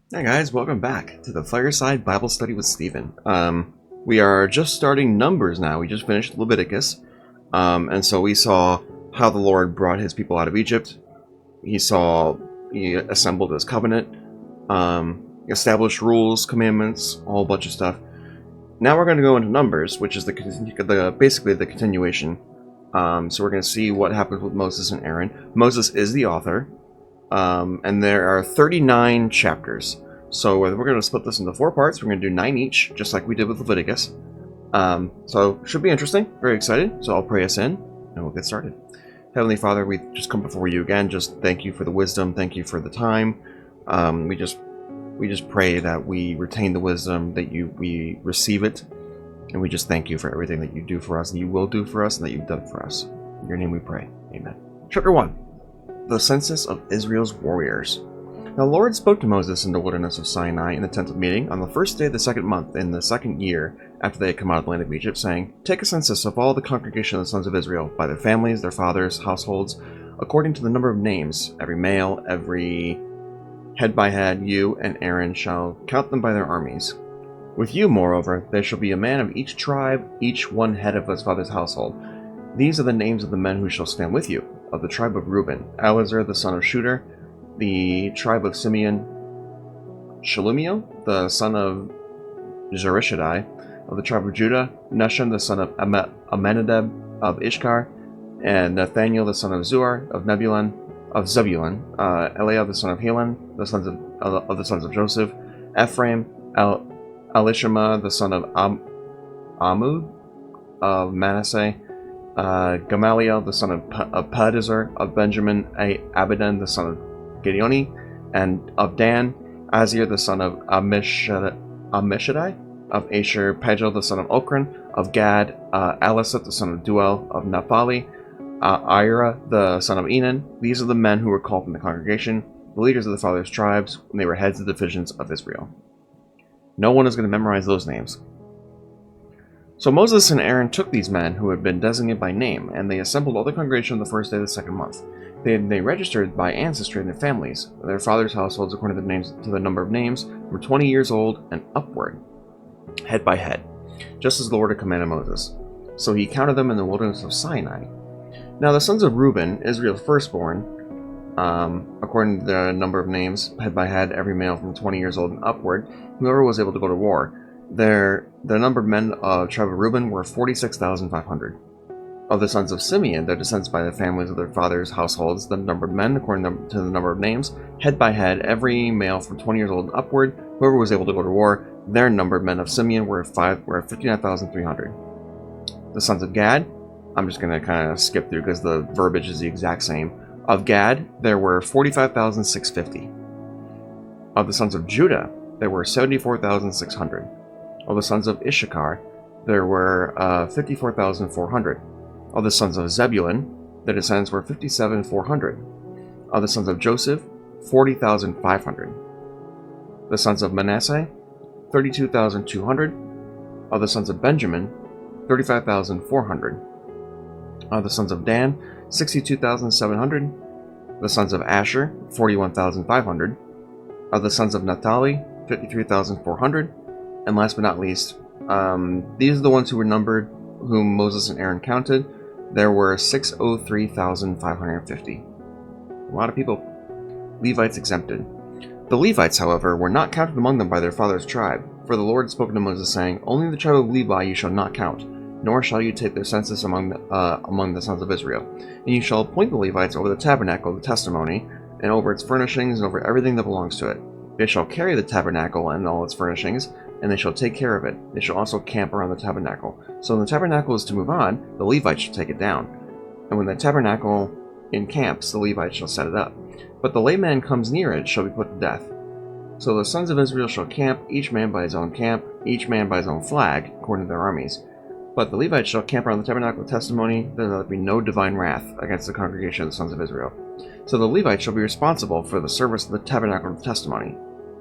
Hey guys, welcome back to the Fireside Bible Study with Stephen. We are just starting Numbers now. We just finished Leviticus. And so we saw how the Lord brought his people out of Egypt. He assembled his covenant, established rules, commandments, a whole bunch of stuff. Now we're going to go into Numbers, which is basically the continuation. So we're going to see what happens with Moses and Aaron. Moses is the author. And there are 39 chapters. So we're going to split this into 4 parts. We're going to do 9 each, just like we did with Leviticus. So should be interesting. Very excited. So I'll pray us in, and we'll get started. Heavenly Father, we just come before you again. Just thank you for the wisdom. Thank you for the time. We just pray that we retain the wisdom, that we receive it, and we just thank you for everything that you do for us, that you will do for us, and that you've done for us. In your name we pray. Amen. Chapter 1. The census of Israel's warriors. Now the Lord spoke to Moses in the wilderness of Sinai in the tent of meeting on the first day of the second month in the second year after they had come out of the land of Egypt, saying, Take a census of all the congregation of the sons of Israel, by their families, their fathers, households, according to the number of names, every male, every head by head. You and Aaron shall count them by their armies. With you, moreover, there shall be a man of each tribe, each one head of his father's household. These are the names of the men who shall stand with you. Of the tribe of Reuben, Elazar the son of Shooter. The tribe of Simeon, Shalumiel the son of Zurishaddai. Of the tribe of Judah, Nahshon the son of Amminadab of Ishkar. And Nathaniel the son of Zuar of Zebulun. Eliab the son of Helon, the sons of the sons of Joseph. Ephraim, Elishama the son of Amud of Manasseh. Gamaliel, the son of Pedazur, of Benjamin, Abidan, the son of Gideoni, and of Dan, Azir, the son of Amishadai, of Asher, Pagel, the son of Okran, of Gad, Eliseth, the son of Duel, of Naphtali, Ira, the son of Enan. These are the men who were called from the congregation, the leaders of the fathers' tribes, when they were heads of the divisions of Israel. No one is going to memorize those names. So Moses and Aaron took these men who had been designated by name, and they assembled all the congregation on the first day of the second month. They registered by ancestry and their families, their fathers' households according to the number of names, were 20 years old and upward, head by head, just as the Lord had commanded Moses. So he counted them in the wilderness of Sinai. Now the sons of Reuben, Israel's firstborn, according to the number of names, head by head, every male from 20 years old and upward, whoever was able to go to war. The number of men of tribe of Reuben were 46,500. Of the sons of Simeon, their descendants by the families of their fathers' households, the number of men according to the number of names, head by head, every male from 20 years old and upward, whoever was able to go to war, their number of men of Simeon were 59,300. The sons of Gad, I'm just going to kind of skip through because the verbiage is the exact same. Of Gad, there were 45,650. Of the sons of Judah, there were 74,600. Of the sons of Issachar, there were 54,400. Of the sons of Zebulun, their descendants were 57,400. Of the sons of Joseph, 40,500. The sons of Manasseh, 32,200. Of the sons of Benjamin, 35,400. Of the sons of Dan, 62,700. The sons of Asher, 41,500. Of the sons of Naphtali, 53,400. And last but not least, these are the ones who were numbered, whom Moses and Aaron counted. There were 603,550. A lot of people. Levites exempted. The Levites, however, were not counted among them by their father's tribe. For the Lord had spoken to Moses, saying, Only the tribe of Levi you shall not count, nor shall you take their census among the sons of Israel. And you shall appoint the Levites over the tabernacle of the testimony, and over its furnishings, and over everything that belongs to it. They shall carry the tabernacle and all its furnishings, and they shall take care of it. They shall also camp around the tabernacle. So when the tabernacle is to move on, the Levites shall take it down. And when the tabernacle encamps, the Levites shall set it up. But the layman comes near it shall be put to death. So the sons of Israel shall camp, each man by his own camp, each man by his own flag, according to their armies. But the Levites shall camp around the tabernacle of testimony, that there be no divine wrath against the congregation of the sons of Israel. So the Levites shall be responsible for the service of the tabernacle of testimony.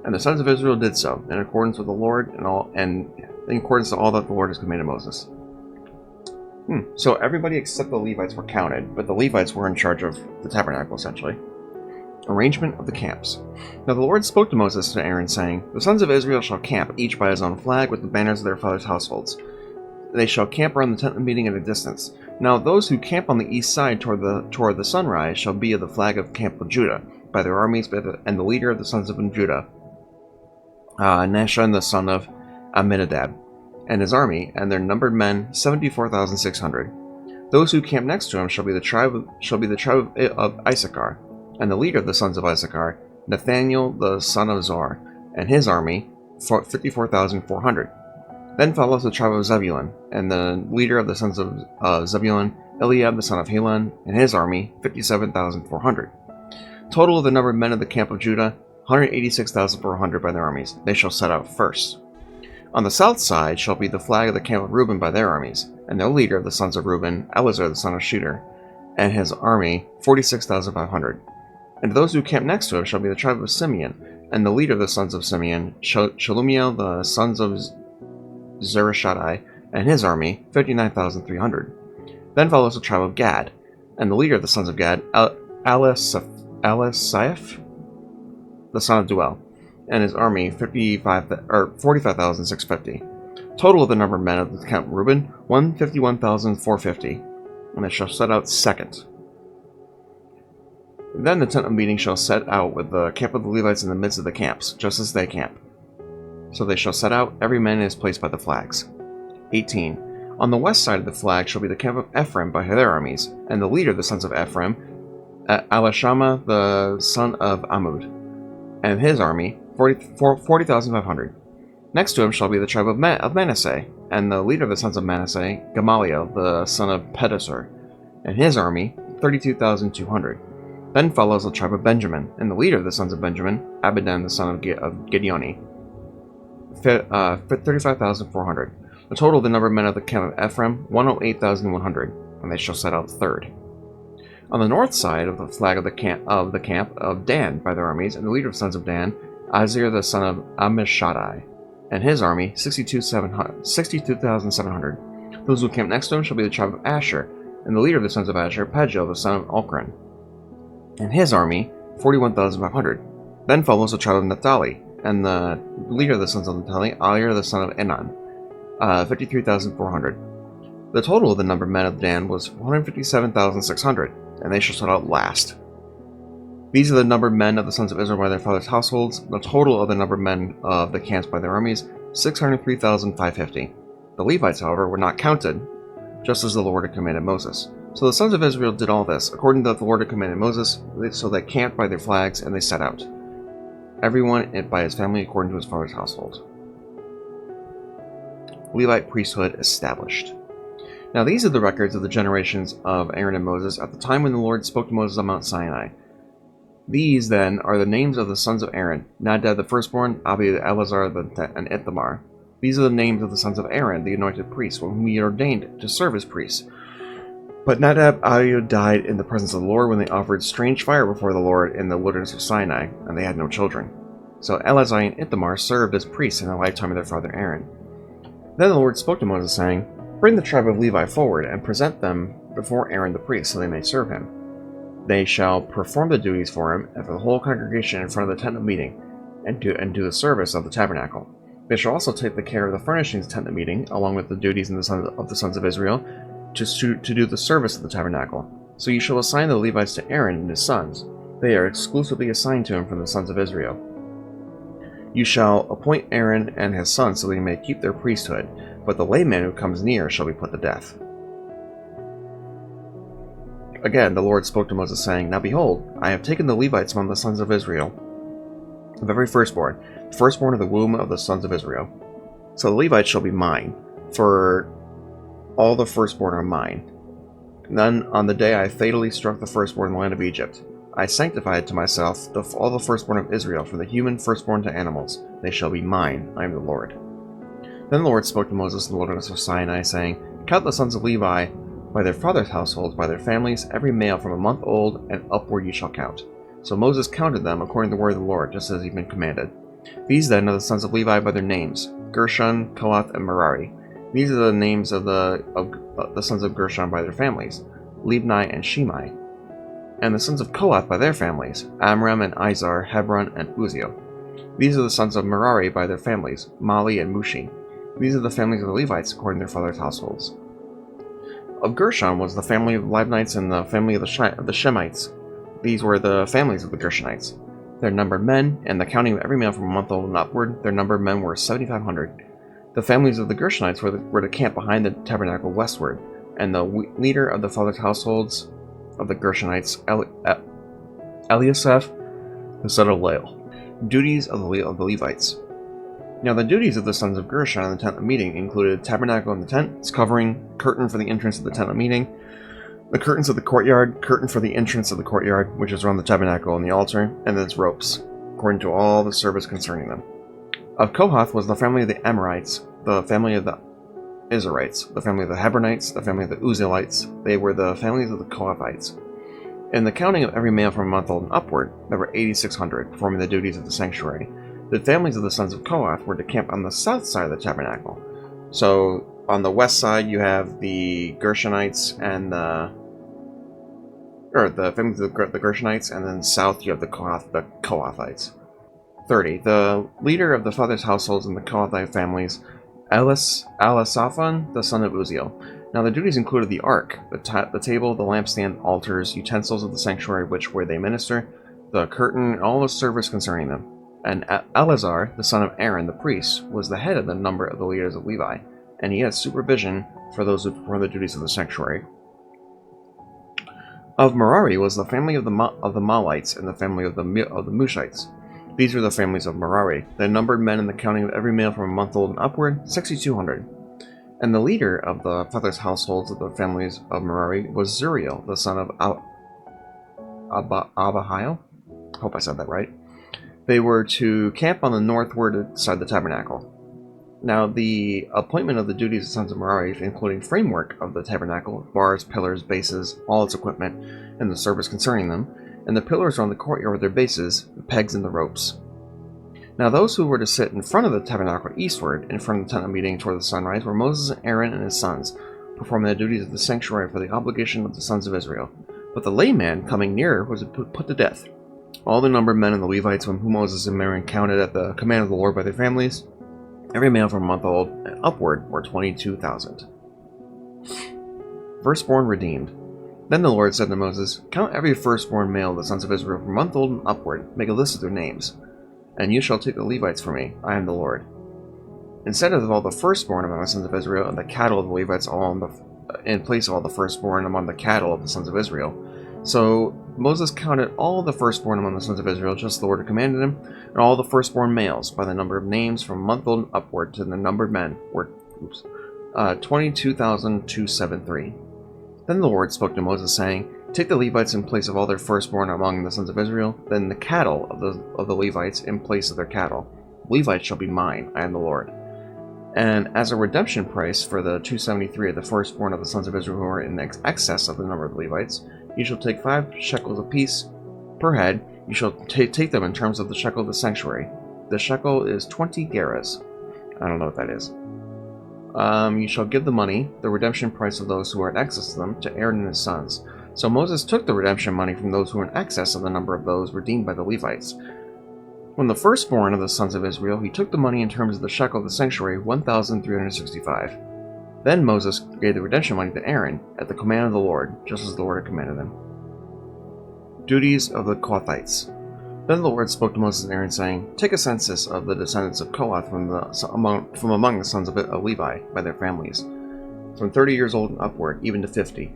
And the sons of Israel did so, in accordance with the Lord, and in accordance to all that the Lord has commanded Moses. So everybody except the Levites were counted, but the Levites were in charge of the tabernacle, essentially. Arrangement of the camps. Now the Lord spoke to Moses and Aaron, saying, The sons of Israel shall camp, each by his own flag, with the banners of their fathers' households. They shall camp around the tent of meeting at a distance. Now those who camp on the east side toward the sunrise shall be of the flag of camp of Judah, by their armies, and the leader of the sons of Judah, Nahshon the son of Amminadab, and his army, and their numbered men 74,600. Those who camp next to him shall be the tribe of Issachar, and the leader of the sons of Issachar, Nathaniel the son of Zor, and his army 54,400. Then follows the tribe of Zebulun, and the leader of the sons of Zebulun, Eliab the son of Helon, and his army 57,400. Total of the numbered men of the camp of Judah, 186,400 by their armies. They shall set out first. On the south side shall be the flag of the camp of Reuben by their armies, and their leader of the sons of Reuben, Eleazar the son of Shooter, and his army 46,500. And those who camp next to him shall be the tribe of Simeon, and the leader of the sons of Simeon, Shalumiel the sons of Zurishaddai, and his army 59,300. Then follows the tribe of Gad, and the leader of the sons of Gad, Elisaph the son of Duel, and his army 45,650. Total of the number of men of the camp Reuben 151,450, and they shall set out second. Then the tent of meeting shall set out with the camp of the Levites in the midst of the camps, just as they camp. So they shall set out, every man in his place by the flags. 18. On the west side of the flag shall be the camp of Ephraim by their armies, and the leader of the sons of Ephraim, Elishama the son of Ammud, and his army 40,500. Next to him shall be the tribe of Manasseh, and the leader of the sons of Manasseh, Gamaliel the son of Pedasur, and his army 32,200. Then follows the tribe of Benjamin, and the leader of the sons of Benjamin, Abidan the son of Gideoni, 35,400. The total of the number of men of the camp of Ephraim, 108,100, and they shall set out third. On the north side of the flag of the camp of Dan by their armies, and the leader of the sons of Dan, Azir the son of Ammishaddai, and his army 62,700. Those who camp next to him shall be the tribe of Asher, and the leader of the sons of Asher, Pagiel the son of Ochran, and his army 41,500. Then follows the tribe of Naphtali, and the leader of the sons of Naphtali, Alir the son of Enan, 53,400. The total of the number of men of Dan was 157,600, and they shall set out last. These are the numbered men of the sons of Israel by their fathers' households. The total of the numbered men of the camps by their armies, 603,550. The Levites, however, were not counted, just as the Lord had commanded Moses. So the sons of Israel did all this, according to what the Lord had commanded Moses, so they camped by their flags, and they set out, everyone by his family according to his father's household. Levite priesthood established. Now these are the records of the generations of Aaron and Moses at the time when the Lord spoke to Moses on Mount Sinai. These, then, are the names of the sons of Aaron: Nadab the firstborn, Abiud, Eleazar, and Ithamar. These are the names of the sons of Aaron, the anointed priests, whom he ordained to serve as priests. But Nadab and Abiud died in the presence of the Lord when they offered strange fire before the Lord in the wilderness of Sinai, and they had no children. So Eleazar and Ithamar served as priests in the lifetime of their father Aaron. Then the Lord spoke to Moses, saying, Bring the tribe of Levi forward, and present them before Aaron the priest, so they may serve him. They shall perform the duties for him, and for the whole congregation in front of the tent of meeting, and do the service of the tabernacle. They shall also take the care of the furnishings of the tent of meeting, along with the duties of the sons of Israel, to do the service of the tabernacle. So you shall assign the Levites to Aaron and his sons. They are exclusively assigned to him from the sons of Israel. You shall appoint Aaron and his sons so they may keep their priesthood, but the layman who comes near shall be put to death. Again, the Lord spoke to Moses, saying, Now behold, I have taken the Levites among the sons of Israel, of every firstborn of the womb of the sons of Israel. So the Levites shall be mine, for all the firstborn are mine. Then on the day I fatally struck the firstborn in the land of Egypt, I sanctified to myself all the firstborn of Israel, from the human firstborn to animals. They shall be mine. I am the Lord. Then the Lord spoke to Moses in the wilderness of Sinai, saying, Count the sons of Levi by their fathers' households, by their families, every male from a month old and upward you shall count. So Moses counted them according to the word of the Lord, just as he had been commanded. These then are the sons of Levi by their names: Gershon, Kohath, and Merari. These are the names of the sons of Gershon by their families: Libni and Shimei. And the sons of Kohath by their families, Amram and Izhar, Hebron, and Uzziel. These are the sons of Merari by their families, Mali and Mushi. These are the families of the Levites according to their fathers' households. Of Gershon was the family of the Libnites and the family of the Shemites. These were the families of the Gershonites. Their numbered men, and the counting of every male from a month old and upward, their numbered men were 7,500. The families of the Gershonites were to camp behind the tabernacle westward, and the leader of the fathers' households of the Gershonites, Eliasaph, the son of Lael. Duties of the Levites. Now the duties of the sons of Gershon in the tent of meeting included tabernacle in the tent, its covering, curtain for the entrance of the tent of meeting, the curtains of the courtyard, curtain for the entrance of the courtyard, which is around the tabernacle and the altar, and then its ropes, according to all the service concerning them. Of Kohath was the family of the Amorites, the family of the Israelites, the family of the Hebronites, the family of the Uzzielites. They were the families of the Kohathites. In the counting of every male from a month old and upward, there were 8,600 performing the duties of the sanctuary. The families of the sons of Kohath were to camp on the south side of the tabernacle. So on the west side you have the Gershonites and the families of the Gershonites, and then south you have the Kohathites. 30. The leader of the fathers' households in the Kohathite families, Elisaphan, the son of Uzziel. Now the duties included the ark, the table, the lampstand, altars, utensils of the sanctuary where they minister, the curtain, and all the service concerning them. And Eleazar, the son of Aaron, the priest, was the head of the number of the leaders of Levi, and he had supervision for those who performed the duties of the sanctuary. Of Merari was the family of the Malites and the family of the Mushites. These were the families of Merari. They numbered men in the counting of every male from a month old and upward, 6,200. And the leader of the fathers' households of the families of Merari was Zuriel, the son of Abihail. Hope I said that right. They were to camp on the northward side of the tabernacle. Now, the appointment of the duties of sons of Merari, including framework of the tabernacle, bars, pillars, bases, all its equipment, and the service concerning them, and the pillars around the courtyard with their bases, the pegs, and the ropes. Now those who were to sit in front of the tabernacle eastward, in front of the tent of meeting toward the sunrise, were Moses and Aaron and his sons, performing the duties of the sanctuary for the obligation of the sons of Israel. But the layman coming nearer was put to death. All the numbered men and the Levites whom Moses and Aaron counted at the command of the Lord by their families, every male from a month old and upward, were 22,000. Firstborn redeemed. Then the Lord said to Moses, "Count every firstborn male of the sons of Israel from a month old and upward, make a list of their names. And you shall take the Levites for me, I am the Lord. Instead of all the firstborn among the sons of Israel, and the cattle of the Levites in place of all the firstborn among the cattle of the sons of Israel." So Moses counted all the firstborn among the sons of Israel, just as the Lord had commanded him, and all the firstborn males, by the number of names from a month old and upward, to the numbered men were 22,273. Then the Lord spoke to Moses, saying, "Take the Levites in place of all their firstborn among the sons of Israel, then the cattle of the Levites in place of their cattle. Levites shall be mine, I am the Lord. And as a redemption price for the 273 of the firstborn of the sons of Israel who are in excess of the number of the Levites, you shall take 5 shekels apiece per head. You shall take them in terms of the shekel of the sanctuary. The shekel is 20 gerahs." I don't know what that is. "You shall give the money, the redemption price of those who are in excess of them, to Aaron and his sons." So Moses took the redemption money from those who were in excess of the number of those redeemed by the Levites. When the firstborn of the sons of Israel, he took the money in terms of the shekel of the sanctuary, 1,365. Then Moses gave the redemption money to Aaron, at the command of the Lord, just as the Lord had commanded him. Duties of the Kohathites. Then the Lord spoke to Moses and Aaron, saying, "Take a census of the descendants of Kohath from among the sons of Levi by their families, from 30 years old and upward, even to 50.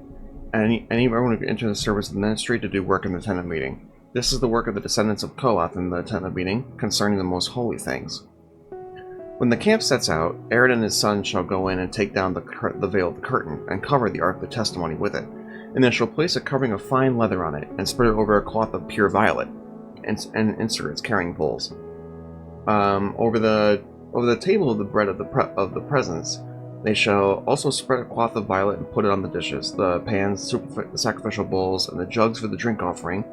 And anyone who can enter the service of the ministry to do work in the tent of meeting. This is the work of the descendants of Kohath in the tent of meeting, concerning the most holy things. When the camp sets out, Aaron and his sons shall go in and take down the veil of the curtain, and cover the ark of the testimony with it. And they shall place a covering of fine leather on it, and spread it over a cloth of pure violet, and insert its carrying poles. Over the table of the bread of the presence, they shall also spread a cloth of violet and put it on the dishes, the pans, the sacrificial bowls, and the jugs for the drink offering,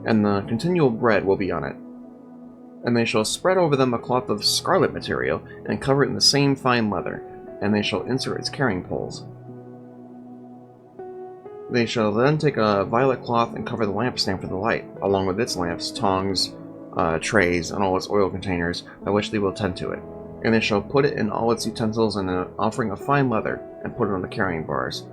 and the continual bread will be on it. And they shall spread over them a cloth of scarlet material, and cover it in the same fine leather, and they shall insert its carrying poles. They shall then take a violet cloth and cover the lampstand for the light, along with its lamps, tongs, trays, and all its oil containers, by which they will tend to it. And they shall put it in all its utensils in an offering of fine leather, and put it on the carrying bars.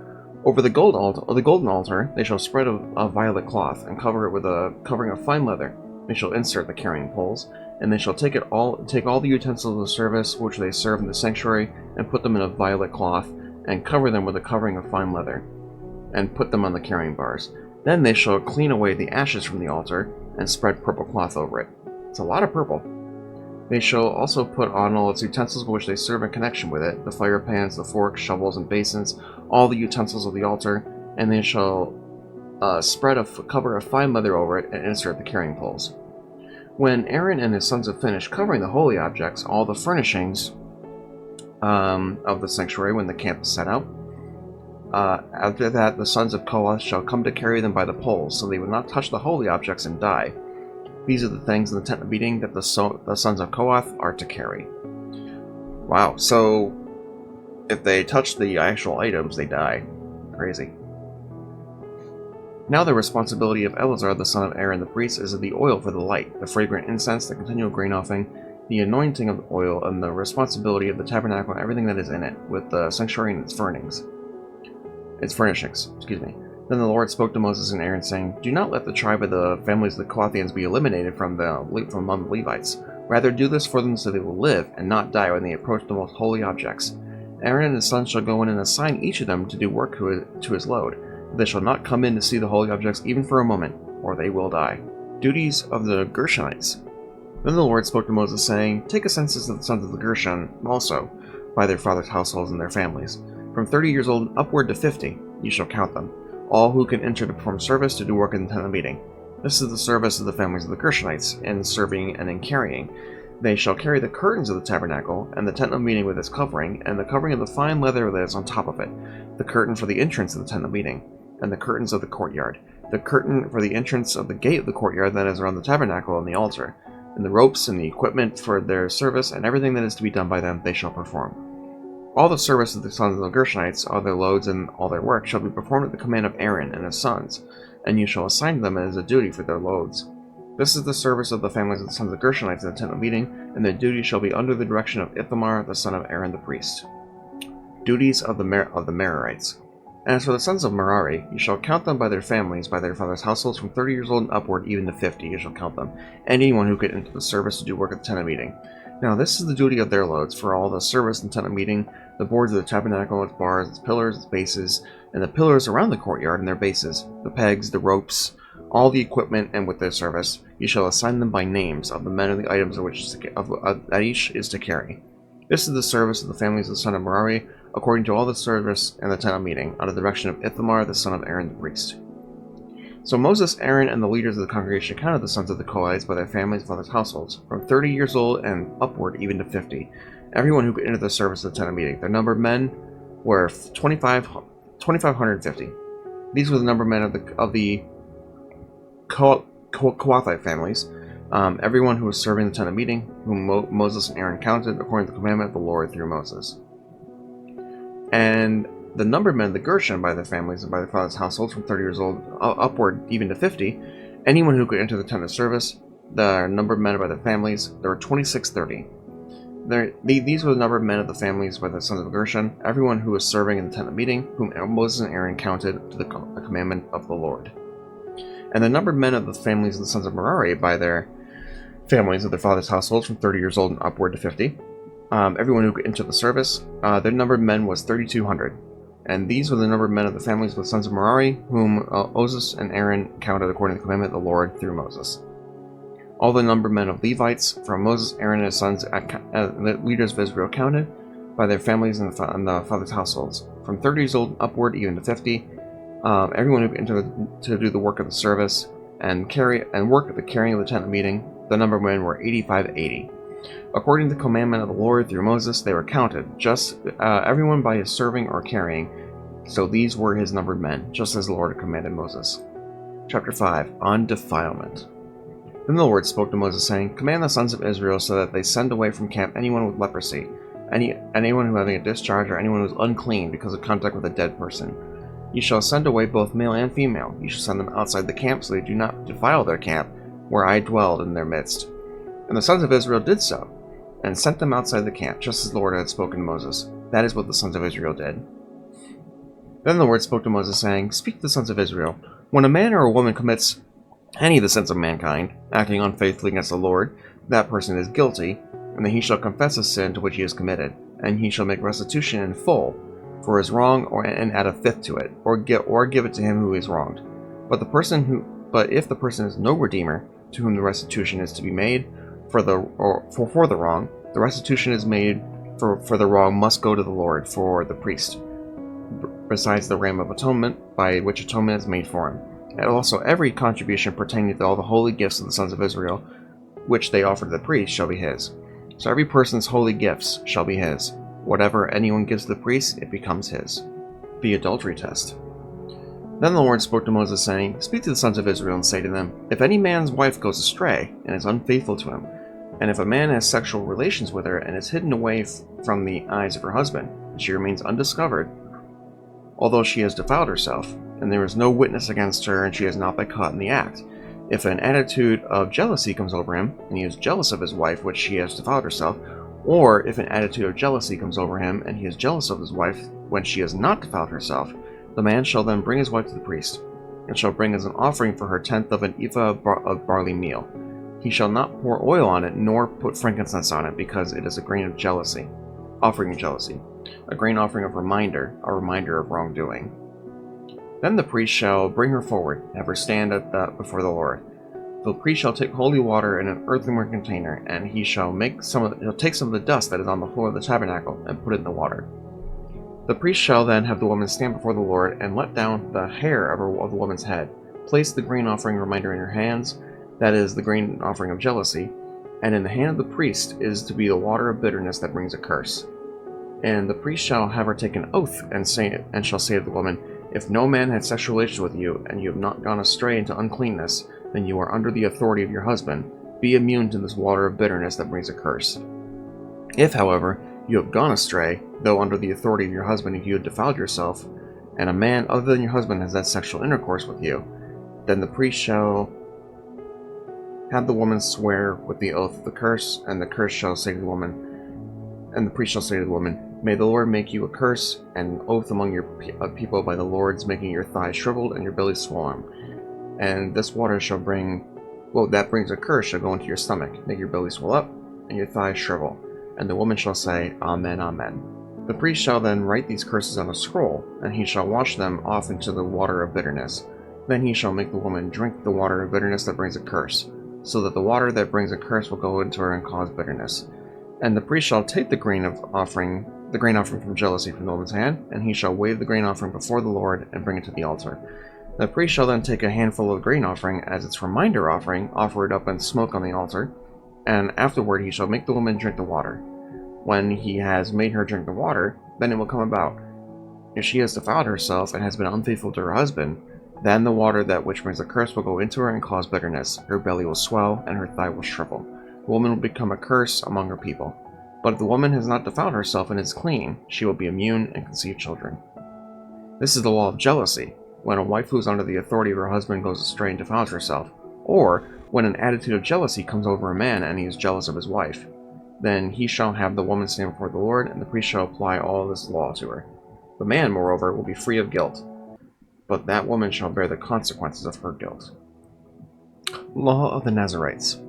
Over the golden altar, they shall spread a violet cloth, and cover it with a covering of fine leather. They shall insert the carrying poles, and they shall take all the utensils of the service which they serve in the sanctuary, and put them in a violet cloth, and cover them with a covering of fine leather, and put them on the carrying bars. Then they shall clean away the ashes from the altar, and spread purple cloth over it. It's a lot of purple. They shall also put on all its utensils which they serve in connection with it, the fire pans, the forks, shovels, and basins, all the utensils of the altar, and they shall spread a cover of fine leather over it, and insert the carrying poles. When Aaron and his sons have finished covering the holy objects, all the furnishings of the sanctuary, when the camp is set out, after that the sons of Kohath shall come to carry them by the poles, so they will not touch the holy objects and die. These are the things in the tent of meeting that the sons of Kohath are to carry. Wow, so if they touch the actual items, they die. Crazy. Now the responsibility of Eleazar, the son of Aaron the priest, is of the oil for the light, the fragrant incense, the continual grain offering, the anointing of the oil, and the responsibility of the tabernacle and everything that is in it, with the sanctuary and its furnishings. Then the Lord spoke to Moses and Aaron, saying, "Do not let the tribe of the families of the Kohathians be eliminated from among the Levites. Rather do this for them so they will live and not die when they approach the most holy objects. Aaron and his sons shall go in and assign each of them to do work to his load. They shall not come in to see the holy objects even for a moment, or they will die." Duties of the Gershonites. Then the Lord spoke to Moses, saying, "Take a census of the sons of the Gershon also, by their fathers' households and their families. From 30 years old upward to 50, you shall count them, all who can enter to perform service to do work in the tent of meeting. This is the service of the families of the Gershonites, in serving and in carrying. They shall carry the curtains of the tabernacle, and the tent of meeting with its covering, and the covering of the fine leather that is on top of it, the curtain for the entrance of the tent of meeting, and the curtains of the courtyard, the curtain for the entrance of the gate of the courtyard that is around the tabernacle and the altar, and the ropes and the equipment for their service, and everything that is to be done by them they shall perform. All the service of the sons of the Gershonites, all their loads and all their work, shall be performed at the command of Aaron and his sons, and you shall assign them as a duty for their loads. This is the service of the families of the sons of the Gershonites in the tent of meeting, and their duty shall be under the direction of Ithamar, the son of Aaron the priest. Duties of the Merarites. As for the sons of Merari, you shall count them by their families, by their fathers' households, from 30 years old and upward, even to 50, you shall count them, anyone who get into the service to do work at the tent of meeting. Now this is the duty of their loads, for all the service in the tent of meeting, the boards of the tabernacle, its bars, its pillars, its bases, and the pillars around the courtyard and their bases, the pegs, the ropes, all the equipment, and with their service. You shall assign them by names of the men and the items that each is to carry. This is the service of the families of the son of Merari, according to all the service in the tent of meeting, under the direction of Ithamar, the son of Aaron the priest. So Moses, Aaron, and the leaders of the congregation counted the sons of the Kohathites by their families and fathers' households, from 30 years old and upward, even to 50, everyone who could enter the service of the tent of meeting. Their number of men were 2,550. These were the number of men of the Kohathite families, everyone who was serving the tent of meeting, whom Moses and Aaron counted according to the commandment of the Lord through Moses. And the number of men of the Gershon by their families and by their fathers' households, from 30 years old upward even to 50, anyone who could enter the tent of service, the number of men by their families, there were 2,630. These were the number of men of the families by the sons of Gershon, everyone who was serving in the tent of meeting, whom Moses and Aaron counted to the commandment of the Lord. And the number of men of the families of the sons of Merari by their families of their fathers' households, from 30 years old and upward to 50, everyone who could enter the service, their number of men was 3,200. And these were the number of men of the families of the sons of Merari, whom Moses and Aaron counted according to the commandment of the Lord through Moses. All the number of men of Levites from Moses, Aaron, and his sons, the leaders of Israel, counted by their families and the fathers' households, from 30 years old upward even to 50, everyone who could enter to do the work of the service and work at the carrying of the tent of meeting. The number of men were 8,580. According to the commandment of the Lord through Moses, they were counted, just everyone by his serving or carrying. So these were his numbered men, just as the Lord had commanded Moses. Chapter 5. On Defilement. Then the Lord spoke to Moses, saying, "Command the sons of Israel so that they send away from camp anyone with leprosy, anyone who having a discharge, or anyone who is unclean because of contact with a dead person. Ye shall send away both male and female. Ye shall send them outside the camp, so they do not defile their camp, where I dwelled in their midst. And the sons of Israel did so, and sent them outside the camp, just as the Lord had spoken to Moses. That is what the sons of Israel did. Then the Lord spoke to Moses, saying, Speak to the sons of Israel. When a man or a woman commits any of the sins of mankind, acting unfaithfully against the Lord, that person is guilty, and then he shall confess the sin to which he has committed, and he shall make restitution in full for his wrong, and add a fifth to it, or give it to him who is wronged. But if the person is no redeemer, to whom the restitution is to be made for the wrong, the restitution is made for the wrong must go to the Lord for the priest, besides the ram of atonement, by which atonement is made for him. And also every contribution pertaining to all the holy gifts of the sons of Israel, which they offer to the priest, shall be his. So every person's holy gifts shall be his. Whatever anyone gives to the priest, it becomes his. The adultery test. Then the Lord spoke to Moses, saying, Speak to the sons of Israel, and say to them, If any man's wife goes astray, and is unfaithful to him, and if a man has sexual relations with her, and is hidden away from the eyes of her husband, and she remains undiscovered, although she has defiled herself, and there is no witness against her, and she has not been caught in the act, if an attitude of jealousy comes over him, and he is jealous of his wife, which she has defiled herself, or if an attitude of jealousy comes over him, and he is jealous of his wife, when she has not defiled herself, the man shall then bring his wife to the priest, and shall bring as an offering for her 1/10 of an ephah of barley meal. He shall not pour oil on it, nor put frankincense on it, because it is a grain of jealousy, offering of jealousy, a grain offering of reminder, a reminder of wrongdoing. Then the priest shall bring her forward, have her stand before the Lord. The priest shall take holy water in an earthenware container, and he shall take some of the dust that is on the floor of the tabernacle, and put it in the water. The priest shall then have the woman stand before the Lord, and let down the hair of the woman's head. Place the grain offering reminder in her hands, that is, the grain offering of jealousy, and in the hand of the priest is to be the water of bitterness that brings a curse. And the priest shall have her take an oath, and shall say to the woman, If no man had sexual relations with you, and you have not gone astray into uncleanness, then you are under the authority of your husband. Be immune to this water of bitterness that brings a curse. If, however, you have gone astray, though under the authority of your husband, if you have defiled yourself, and a man other than your husband has had sexual intercourse with you, then the priest shall have the woman swear with the oath the curse, and the priest shall say to the woman, May the Lord make you a curse and an oath among your people by the Lord's making your thighs shriveled and your belly swollen. And this water shall that brings a curse, shall go into your stomach, make your belly swell up, and your thighs shrivel. And the woman shall say, Amen, Amen. The priest shall then write these curses on a scroll, and he shall wash them off into the water of bitterness. Then he shall make the woman drink the water of bitterness that brings a curse, so that the water that brings a curse will go into her and cause bitterness. And the priest shall take the grain offering from jealousy from the woman's hand, and he shall wave the grain offering before the Lord and bring it to the altar. The priest shall then take a handful of grain offering as its reminder offering, offer it up in smoke on the altar, and afterward he shall make the woman drink the water. When he has made her drink the water, then it will come about, if she has defiled herself and has been unfaithful to her husband, then the water that which brings a curse will go into her and cause bitterness. Her belly will swell, and her thigh will shrivel. The woman will become a curse among her people. But if the woman has not defiled herself and is clean, she will be immune and conceive children. This is the law of jealousy, when a wife who is under the authority of her husband goes astray and defiles herself, or when an attitude of jealousy comes over a man and he is jealous of his wife. Then he shall have the woman stand before the Lord, and the priest shall apply all this law to her. The man, moreover, will be free of guilt, but that woman shall bear the consequences of her guilt. Law of the Nazarites.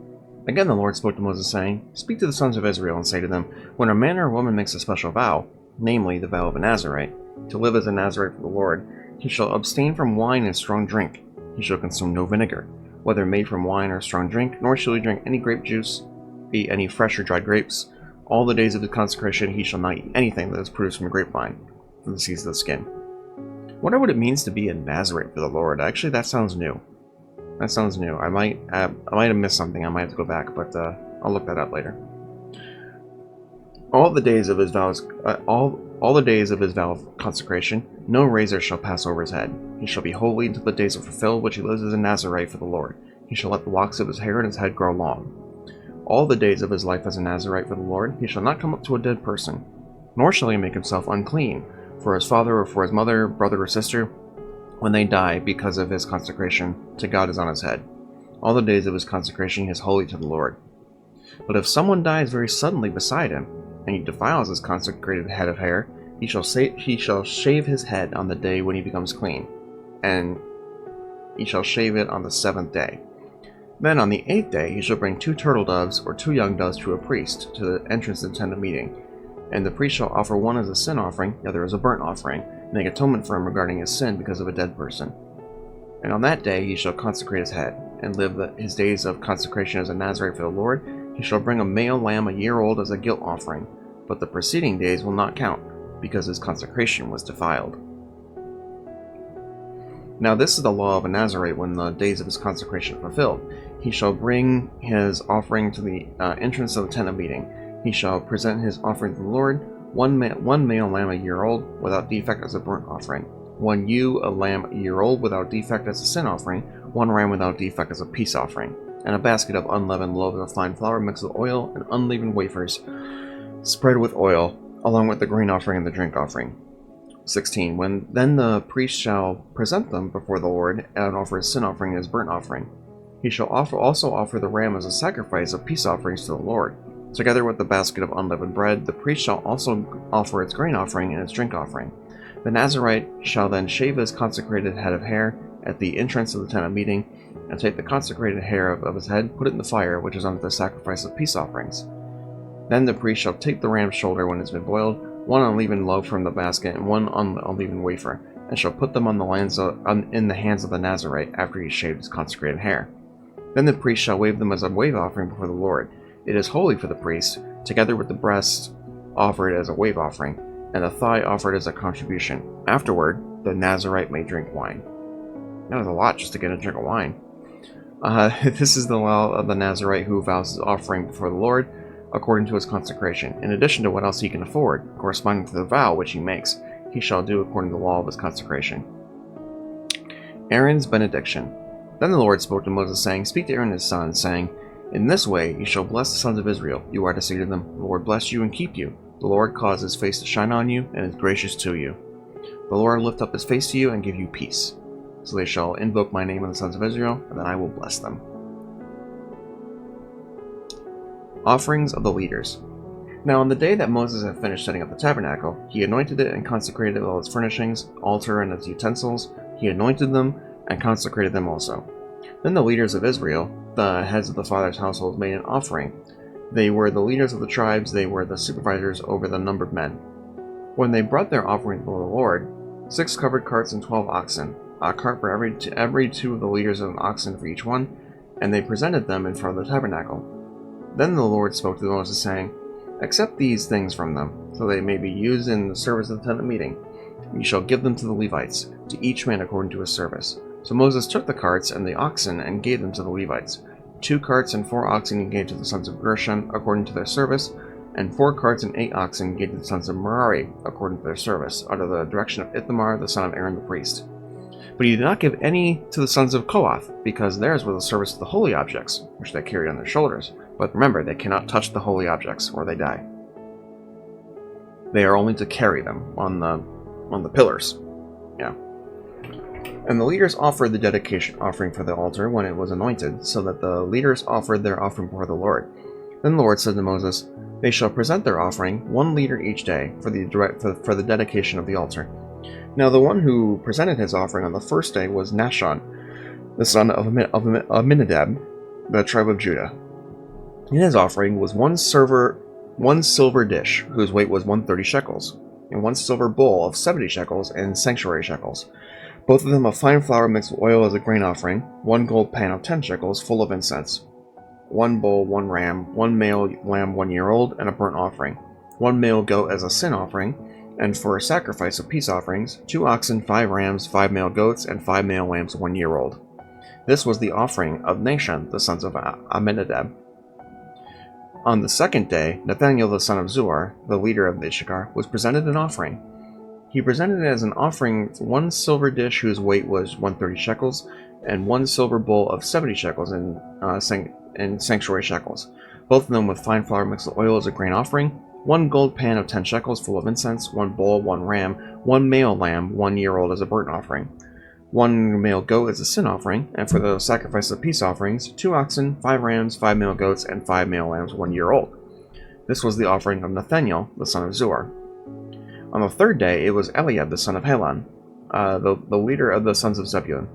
Again the Lord spoke to Moses, saying, Speak to the sons of Israel, and say to them, When a man or a woman makes a special vow, namely the vow of a Nazarite, to live as a Nazarite for the Lord, he shall abstain from wine and strong drink. He shall consume no vinegar, whether made from wine or strong drink, nor shall he drink any grape juice, eat any fresh or dried grapes. All the days of his consecration he shall not eat anything that is produced from a grapevine, from the seeds of the skin. Wonder what it means to be a Nazarite for the Lord. Actually, that sounds new. I might have missed something. I might have to go back, but I'll look that up later. All the days of his vow of consecration, no razor shall pass over his head. He shall be holy until the days are fulfilled, which he lives as a Nazarite for the Lord. He shall let the locks of his hair and his head grow long. All the days of his life as a Nazarite for the Lord, he shall not come up to a dead person, nor shall he make himself unclean for his father or for his mother, brother or sister, when they die because of his consecration to God is on his head. All the days of his consecration he is holy to the Lord. But if someone dies very suddenly beside him, and he defiles his consecrated head of hair, he shall shave his head on the day when he becomes clean, and he shall shave it on the 7th day. Then on the 8th day he shall bring 2 turtle doves or 2 young doves to a priest to the entrance of the tent of meeting, and the priest shall offer one as a sin offering, the other as a burnt offering, and make atonement for him regarding his sin because of a dead person. And on that day he shall consecrate his head, and live his days of consecration as a Nazarite for the Lord. He shall bring a male lamb a year old as a guilt offering, but the preceding days will not count, because his consecration was defiled. Now this is the law of a Nazarite when the days of his consecration are fulfilled. He shall bring his offering to the entrance of the tent of meeting. He shall present his offering to the Lord, one male lamb a year old, without defect as a burnt offering, 1 ewe a lamb a year old without defect as a sin offering, 1 ram without defect as a peace offering, and a basket of unleavened loaves of fine flour mixed with oil, and unleavened wafers spread with oil, along with the grain offering and the drink offering. 16. Then the priest shall present them before the Lord, and offer his sin offering and his burnt offering. He shall also offer the ram as a sacrifice of peace offerings to the Lord. Together with the basket of unleavened bread, the priest shall also offer its grain offering and its drink offering. The Nazarite shall then shave his consecrated head of hair at the entrance of the tent of meeting, and take the consecrated hair of his head, put it in the fire, which is under the sacrifice of peace offerings. Then the priest shall take the ram's shoulder when it has been boiled, 1 unleavened loaf from the basket, and 1 unleavened wafer, and shall put them in the hands of the Nazarite after he shaved his consecrated hair. Then the priest shall wave them as a wave offering before the Lord. It is holy for the priest, together with the breast offered as a wave offering, and the thigh offered as a contribution. Afterward, the Nazarite may drink wine. That was a lot just to get a drink of wine. This is the law of the Nazarite who vows his offering before the Lord, according to his consecration, in addition to what else he can afford, corresponding to the vow which he makes, he shall do according to the law of his consecration. Aaron's benediction. Then the Lord spoke to Moses, saying, Speak to Aaron his son, saying, In this way you shall bless the sons of Israel. You are to say to them, The Lord bless you and keep you. The Lord cause his face to shine on you, and is gracious to you. The Lord lift up his face to you, and give you peace. So they shall invoke my name on the sons of Israel, and then I will bless them. Offerings of the leaders. Now on the day that Moses had finished setting up the tabernacle, he anointed it and consecrated all its furnishings, altar and its utensils. He anointed them and consecrated them also. Then the leaders of Israel, the heads of the fathers' households, made an offering. They were the leaders of the tribes, they were the supervisors over the numbered men. When they brought their offering before the Lord, 6 covered carts and 12 oxen, a cart for every 2 of the leaders and an oxen for each one, and they presented them in front of the tabernacle. Then the Lord spoke to Moses, saying, Accept these things from them, so they may be used in the service of the tent of meeting. You shall give them to the Levites, to each man according to his service. So Moses took the carts and the oxen and gave them to the Levites. 2 carts and 4 oxen he gave to the sons of Gershon according to their service, and 4 carts and 8 oxen he gave to the sons of Merari according to their service, under the direction of Ithamar the son of Aaron the priest. But he did not give any to the sons of Kohath, because theirs was the service of the holy objects, which they carried on their shoulders. But remember, they cannot touch the holy objects, or they die. They are only to carry them on the pillars. Yeah. And the leaders offered the dedication offering for the altar when it was anointed, so that the leaders offered their offering before the Lord. Then the Lord said to Moses, They shall present their offering, 1 leader each day, for the dedication of the altar. Now the one who presented his offering on the first day was Nahshon, the son of Amminadab, the tribe of Judah. In his offering was 1 silver dish, whose weight was 130 shekels, and 1 silver bowl of 70 shekels and sanctuary shekels, both of them of fine flour mixed with oil as a grain offering, 1 gold pan of 10 shekels full of incense, 1 bull, 1 ram, 1 male lamb 1 year old, and a burnt offering, 1 male goat as a sin offering, and for a sacrifice of peace offerings, 2 oxen, 5 rams, 5 male goats, and 5 male lambs 1 year old. This was the offering of Nahshon, the sons of Amminadab. On the second day, Nathaniel the son of Zuar, the leader of the Issachar, was presented an offering. He presented it as an offering 1 silver dish whose weight was 130 shekels, and 1 silver bowl of 70 shekels and sanctuary shekels, both of them with fine flour mixed with oil as a grain offering, 1 gold pan of 10 shekels full of incense, 1 bull, 1 ram, 1 male lamb 1 year old as a burnt offering. 1 male goat as a sin offering, and for the sacrifice of peace offerings, 2 oxen, 5 rams, 5 male goats, and 5 male lambs 1 year old. This was the offering of Nathaniel, the son of Zuar. On the 3rd day, it was Eliab, the son of Helon, the leader of the sons of Zebulun.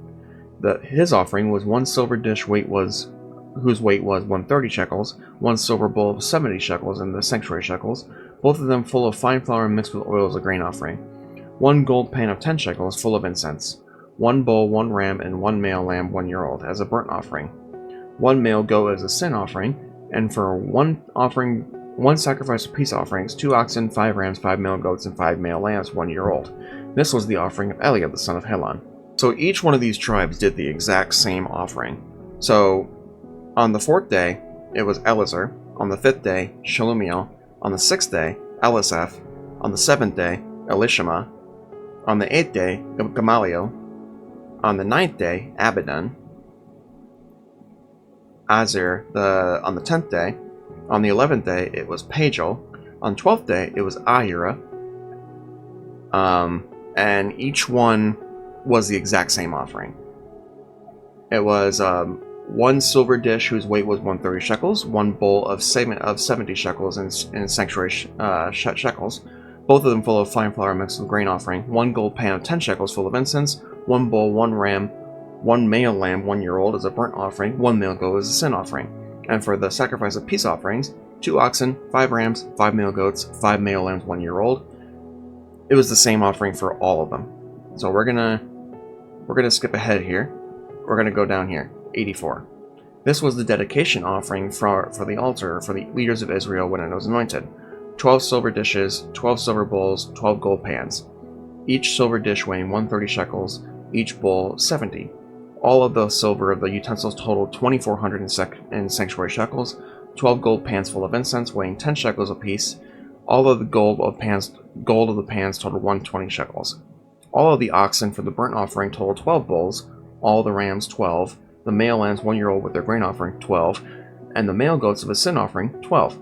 His offering was 1 silver dish whose weight was 130 shekels, 1 silver bowl of 70 shekels, and the sanctuary shekels, both of them full of fine flour mixed with oil as a grain offering, 1 gold pan of 10 shekels full of incense, 1 bull, 1 ram, and 1 male lamb 1 year old as a burnt offering, 1 male goat as a sin offering, and for 1 sacrifice of peace offerings, 2 oxen, 5 rams, 5 male goats, and 5 male lambs 1 year old. This was the offering of Eliab the son of Helon. So each one of these tribes did the exact same offering. So on the 4th day, it was Elazar. On the 5th day, Shelumiel. On the 6th day, Elisaph. On the 7th day, Elishama. On the 8th day, Gamaliel. On the 9th day, Abidan. Azir on the 10th day. On the 11th day, it was Pagel. On the 12th day, it was Ahira. And each one was the exact same offering. It was 1 silver dish whose weight was 130 shekels, 1 bowl of 70 shekels in sanctuary shekels, both of them full of fine flour mixed with grain offering, 1 gold pan of 10 shekels full of incense, 1 bull, 1 ram, 1 male lamb 1 year old as a burnt offering, 1 male goat as a sin offering. And for the sacrifice of peace offerings, 2 oxen, 5 rams, 5 male goats, 5 male lambs 1 year old. It was the same offering for all of them. So we're gonna skip ahead here. We're gonna go down here, 84. This was the dedication offering for the altar for the leaders of Israel when it was anointed. 12 silver dishes, 12 silver bowls, 12 gold pans. Each silver dish weighing 130 shekels, each bowl 70. All of the silver of the utensils totaled 2,400 in sanctuary shekels, 12 gold pans full of incense weighing 10 shekels apiece. All of the gold of the pans totaled 120 shekels. All of the oxen for the burnt offering totaled 12 bulls, all the rams 12, the male lambs 1 year old with their grain offering 12, and the male goats of a sin offering 12.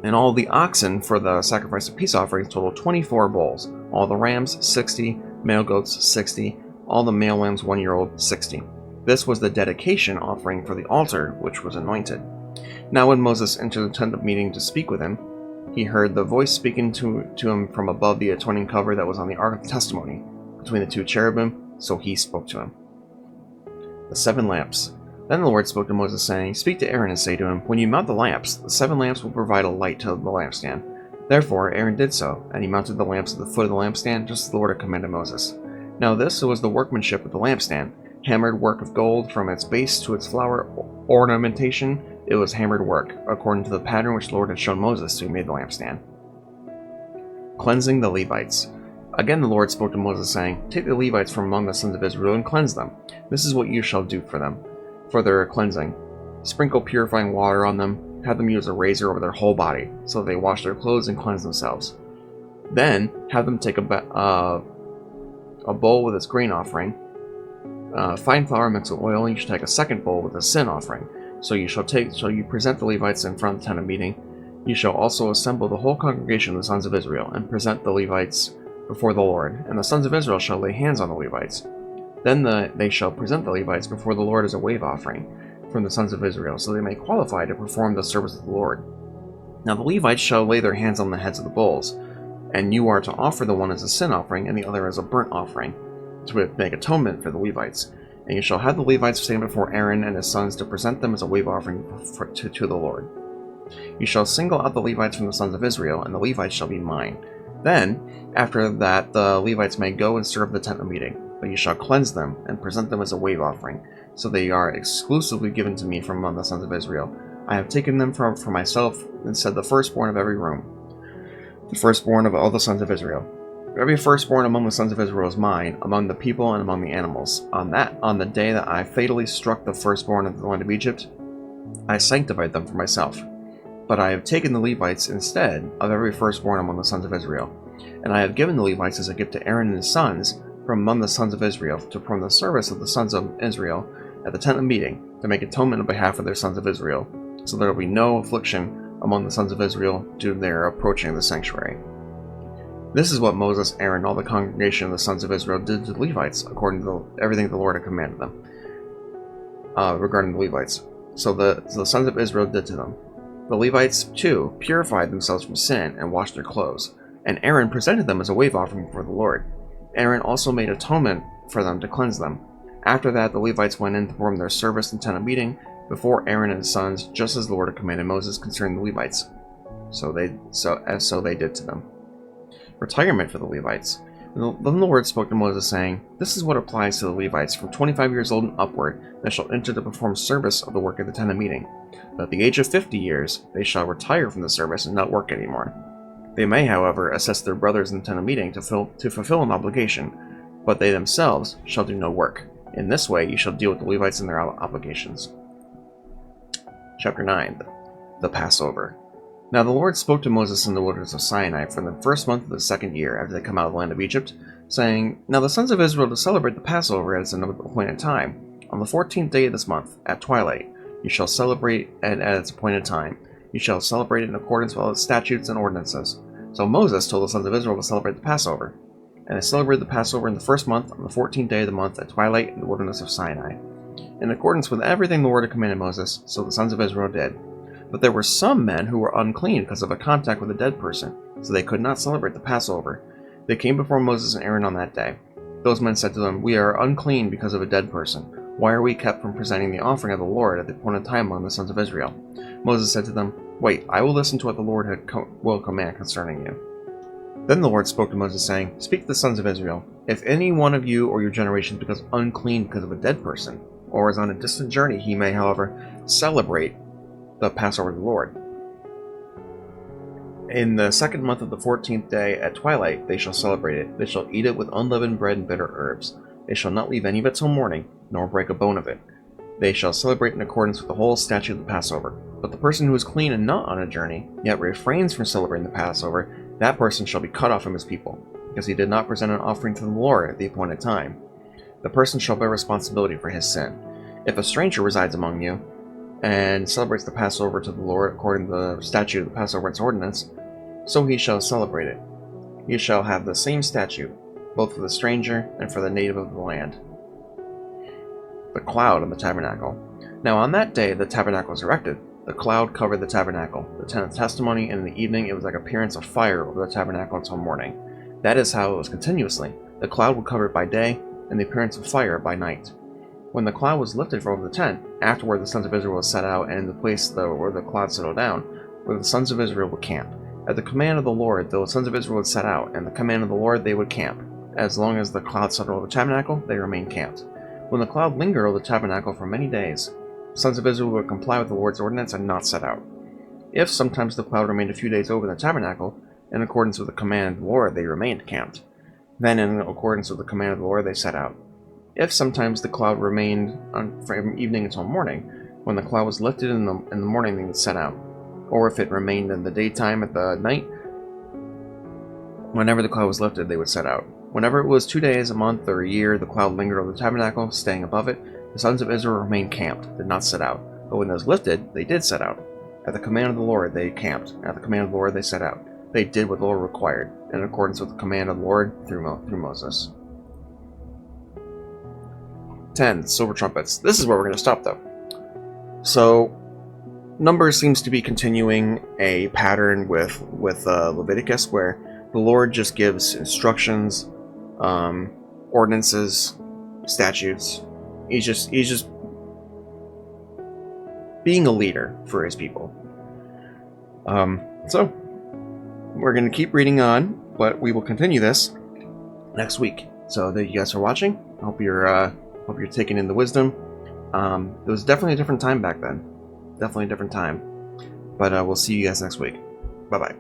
And all the oxen for the sacrifice of peace offerings totaled 24 bulls, all the rams 60, male goats 60, all the male lambs 1 year old 60. This was the dedication offering for the altar which was anointed. Now when Moses entered the tent of meeting to speak with him, he heard the voice speaking to him from above the atoning cover that was on the ark of the testimony, between the 2 cherubim, so he spoke to him. The 7 lamps. Then the Lord spoke to Moses, saying, Speak to Aaron and say to him, When you mount the lamps, the 7 lamps will provide a light to the lampstand. Therefore Aaron did so, and he mounted the lamps at the foot of the lampstand, just as the Lord had commanded Moses. Now this was the workmanship of the lampstand, hammered work of gold from its base to its flower ornamentation. It was hammered work, according to the pattern which the Lord had shown Moses, so he made the lampstand. Cleansing the Levites. Again the Lord spoke to Moses, saying, Take the Levites from among the sons of Israel and cleanse them. This is what you shall do for them, for their cleansing. Sprinkle purifying water on them, have them use a razor over their whole body, so that they wash their clothes and cleanse themselves. Then have them take a bowl with its grain offering, fine flour mixed with oil, and you shall take a second bowl with a sin offering. So you present the Levites in front of the tent of meeting. You shall also assemble the whole congregation of the sons of Israel, and present the Levites before the Lord. And the sons of Israel shall lay hands on the Levites. Then they shall present the Levites before the Lord as a wave offering from the sons of Israel, so they may qualify to perform the service of the Lord. Now the Levites shall lay their hands on the heads of the bulls, and you are to offer the one as a sin offering, and the other as a burnt offering, to make atonement for the Levites. And you shall have the Levites stand before Aaron and his sons to present them as a wave offering to the Lord. You shall single out the Levites from the sons of Israel, and the Levites shall be mine. Then, after that, the Levites may go and serve the tent of meeting, but you shall cleanse them and present them as a wave offering, so they are exclusively given to me from among the sons of Israel. I have taken them for myself, and said the firstborn of every room, the firstborn of all the sons of Israel. Every firstborn among the sons of Israel is mine, among the people and among the animals. On the day that I fatally struck the firstborn of the land of Egypt, I sanctified them for myself. But I have taken the Levites instead of every firstborn among the sons of Israel. And I have given the Levites as a gift to Aaron and his sons from among the sons of Israel, to perform the service of the sons of Israel at the tent of meeting, to make atonement on behalf of their sons of Israel, so there will be no affliction among the sons of Israel due to their approaching the sanctuary. This is what Moses, Aaron, all the congregation of the sons of Israel did to the Levites, according to everything the Lord had commanded them regarding the Levites. So the sons of Israel did to them. The Levites, too, purified themselves from sin and washed their clothes, and Aaron presented them as a wave offering before the Lord. Aaron also made atonement for them to cleanse them. After that, the Levites went in to perform their service in the tent of meeting before Aaron and his sons, just as the Lord had commanded Moses concerning the Levites. So they did to them. Retirement for the Levites. Then the Lord spoke to Moses, saying, "This is what applies to the Levites from 25 years old and upward that shall enter to perform service of the work of the tent of meeting. But at the age of 50 years they shall retire from the service and not work anymore. They may, however, assist their brothers in the tent of meeting to fulfill an obligation, but they themselves shall do no work. In this way you shall deal with the Levites and their obligations." Chapter 9. The Passover. Now the Lord spoke to Moses in the wilderness of Sinai from the first month of the second year after they come out of the land of Egypt, saying, "Now the sons of Israel to celebrate the Passover at an appointed time. On the 14th day of this month, at twilight, you shall celebrate it at its appointed time. You shall celebrate it in accordance with all its statutes and ordinances." So Moses told the sons of Israel to celebrate the Passover. And they celebrated the Passover in the first month, on the 14th day of the month, at twilight in the wilderness of Sinai. In accordance with everything the Lord had commanded Moses, so the sons of Israel did. But there were some men who were unclean because of a contact with a dead person, so they could not celebrate the Passover. They came before Moses and Aaron on that day. Those men said to them, "We are unclean because of a dead person. Why are we kept from presenting the offering of the Lord at the appointed time among the sons of Israel?" Moses said to them, "Wait, I will listen to what the Lord will command concerning you." Then the Lord spoke to Moses, saying, "Speak to the sons of Israel. If any one of you or your generation becomes unclean because of a dead person, or is on a distant journey, he may, however, celebrate the Passover of the Lord. In the second month of the 14th day at twilight they shall celebrate it. They shall eat it with unleavened bread and bitter herbs. They shall not leave any of it till morning, nor break a bone of it. They shall celebrate in accordance with the whole statute of the Passover. But the person who is clean and not on a journey, yet refrains from celebrating the Passover, that person shall be cut off from his people, because he did not present an offering to the Lord at the appointed time. The person shall bear responsibility for his sin. If a stranger resides among you, and celebrates the Passover to the Lord according to the statute of the Passover and its ordinance, so he shall celebrate it. He shall have the same statute, both for the stranger and for the native of the land. The cloud on the tabernacle. Now on that day the tabernacle was erected. The cloud covered the tabernacle, the tent of testimony, and in the evening it was like appearance of fire over the tabernacle until morning. That is how it was continuously. The cloud would cover it by day, and the appearance of fire by night. When the cloud was lifted from over the tent, afterward the sons of Israel was set out, and in the place where the cloud settled down, where the sons of Israel would camp. At the command of the Lord, the sons of Israel would set out, and at the command of the Lord they would camp. As long as the cloud settled over the tabernacle, they remained camped. When the cloud lingered over the tabernacle for many days, the sons of Israel would comply with the Lord's ordinance and not set out. If sometimes the cloud remained a few days over the tabernacle, in accordance with the command of the Lord they remained camped. Then in accordance with the command of the Lord they set out. If sometimes the cloud remained from evening until morning, when the cloud was lifted in the morning they would set out. Or if it remained in the daytime at the night, whenever the cloud was lifted they would set out. Whenever it was 2 days, a month, or a year, the cloud lingered over the tabernacle, staying above it, the sons of Israel remained camped, did not set out. But when it was lifted, they did set out. At the command of the Lord they camped, at the command of the Lord they set out. They did what the Lord required, in accordance with the command of the Lord through Moses. 10. Silver trumpets. This is where we're going to stop, though. So, Numbers seems to be continuing a pattern with Leviticus, where the Lord just gives instructions, ordinances, statutes. He's just being a leader for his people. So we're going to keep reading on, but we will continue this next week. So thank you guys for watching. I hope you're taking in the wisdom. It was definitely a different time back then. Definitely a different time. But we'll see you guys next week. Bye-bye.